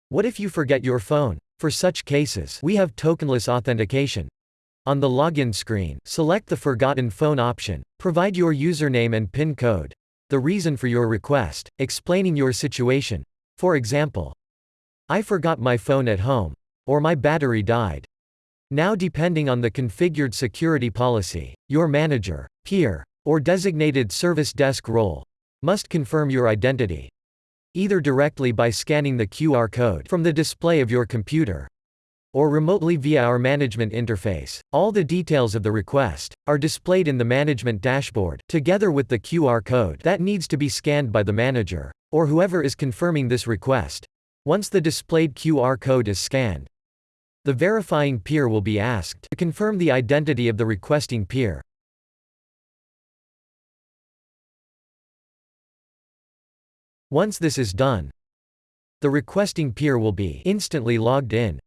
What if you forget your phone? For such cases, we have tokenless authentication. On the login screen, select the Forgotten Phone option. Provide your username and PIN code. The reason for your request, explaining your situation. For example, I forgot my phone at home. Or my battery died. Now, depending on the configured security policy, your manager, peer, or designated service desk role must confirm your identity, either directly by scanning the QR code from the display of your computer, or remotely via our management interface. All the details of the request are displayed in the management dashboard, together with the QR code that needs to be scanned by the manager, or whoever is confirming this request. Once the displayed QR code is scanned, the verifying peer will be asked to confirm the identity of the requesting peer. Once this is done, the requesting peer will be instantly logged in.